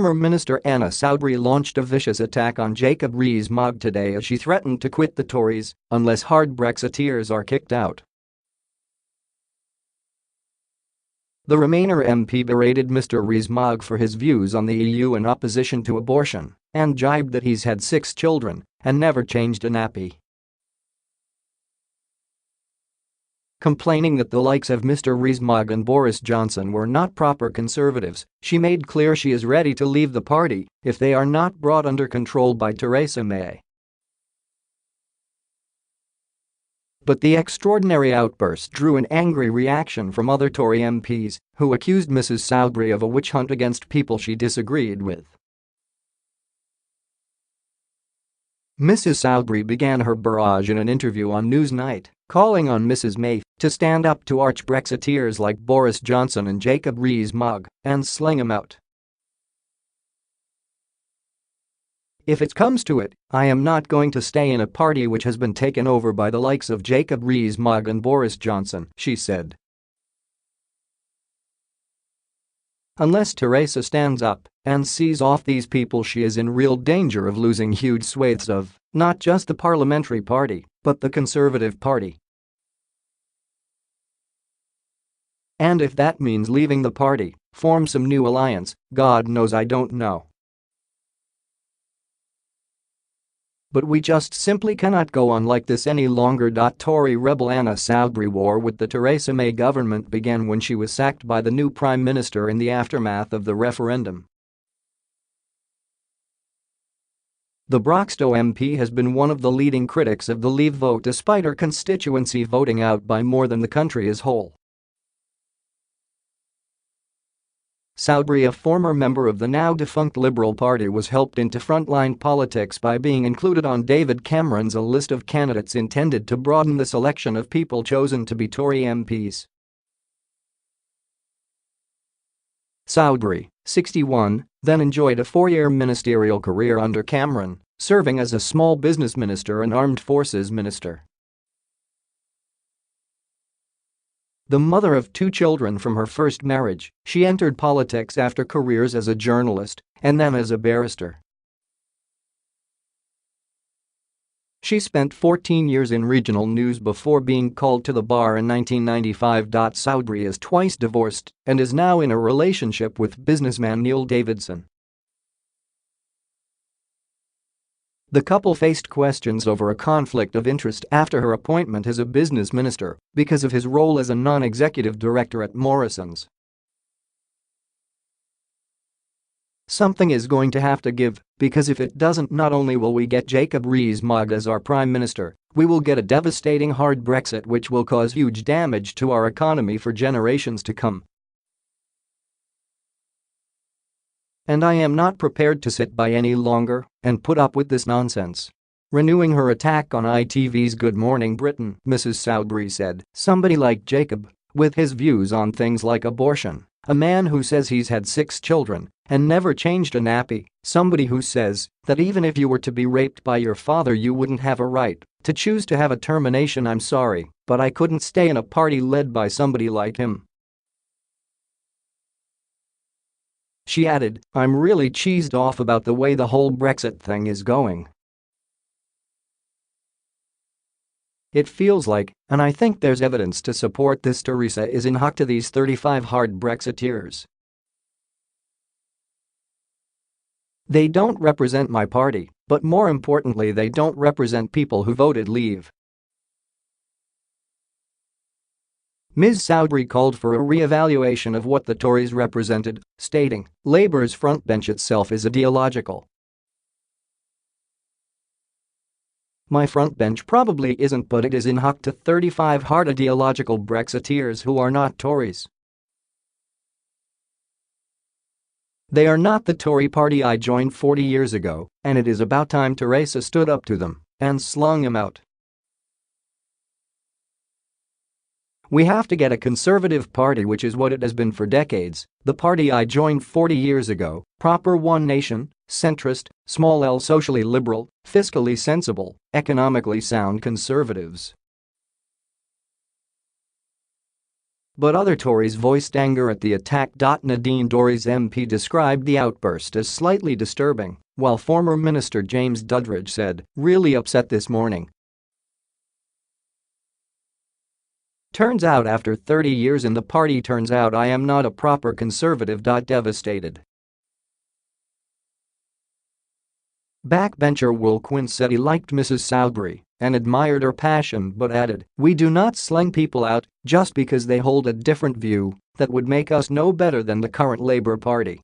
Former Minister Anna Soubry launched a vicious attack on Jacob Rees-Mogg today as she threatened to quit the Tories unless hard Brexiteers are kicked out. The Remainer MP berated Mr Rees-Mogg for his views on the EU in opposition to abortion and jibed that he's had 6 children and never changed a nappy. Complaining that the likes of Mr Rees-Mogg and Boris Johnson were not proper Conservatives, she made clear she is ready to leave the party if they are not brought under control by Theresa May. But the extraordinary outburst drew an angry reaction from other Tory MPs who accused Mrs Soubry of a witch hunt against people she disagreed with. Mrs Soubry began her barrage in an interview on Newsnight, calling on Mrs May to stand up to arch Brexiteers like Boris Johnson and Jacob Rees-Mogg and sling 'em out. "If it comes to it, I am not going to stay in a party which has been taken over by the likes of Jacob Rees-Mogg and Boris Johnson," she said. Unless Theresa stands up and sees off these people, she is in real danger of losing huge swathes of not just the parliamentary party, but the Conservative Party. And if that means leaving the party, form some new alliance, God knows I don't know. But we just simply cannot go on like this any longer. Tory rebel Anna Soubry war with the Theresa May government began when she was sacked by the new Prime Minister in the aftermath of the referendum. The Broxtowe MP has been one of the leading critics of the Leave vote despite her constituency voting out by more than the country as whole. Soubry, a former member of the now defunct Liberal Party, was helped into frontline politics by being included on David Cameron's a list of candidates intended to broaden the selection of people chosen to be Tory MPs. Soubry, 61, then enjoyed a 4-year ministerial career under Cameron, serving as a small business minister and armed forces minister. The mother of 2 children from her first marriage, she entered politics after careers as a journalist and then as a barrister. She spent 14 years in regional news before being called to the bar in 1995. Soubry is twice divorced and is now in a relationship with businessman Neil Davidson. The couple faced questions over a conflict of interest after her appointment as a business minister because of his role as a non-executive director at Morrisons. "Something is going to have to give, because if it doesn't, not only will we get Jacob Rees-Mogg as our Prime Minister, we will get a devastating hard Brexit which will cause huge damage to our economy for generations to come. And I am not prepared to sit by any longer and put up with this nonsense." Renewing her attack on ITV's Good Morning Britain, Mrs Soubry said, "Somebody like Jacob, with his views on things like abortion, a man who says he's had 6 children and never changed a nappy, somebody who says that even if you were to be raped by your father you wouldn't have a right to choose to have a termination. I'm sorry, but I couldn't stay in a party led by somebody like him." She added, "I'm really cheesed off about the way the whole Brexit thing is going. It feels like, and I think there's evidence to support this, Theresa is in hock to these 35 hard Brexiteers. They don't represent my party, but more importantly they don't represent people who voted Leave." Ms Soubry called for a re-evaluation of what the Tories represented, stating, "Labour's frontbench itself is ideological. My frontbench probably isn't, but it is in hock to 35 hard ideological Brexiteers who are not Tories. They are not the Tory party I joined 40 years ago, and it is about time Theresa stood up to them and slung them out. We have to get a Conservative party, which is what it has been for decades, the party I joined 40 years ago, proper one nation, centrist, small l socially liberal, fiscally sensible, economically sound Conservatives." But other Tories voiced anger at the attack. Nadine Dorries MP described the outburst as slightly disturbing, while former Minister James Duddridge said, "Really upset this morning. Turns out after 30 years in the party, turns out I am not a proper conservative." Devastated. Backbencher Will Quinn said he liked Mrs Soubry and admired her passion, but added, "We do not sling people out just because they hold a different view that would make us no better than the current Labour Party."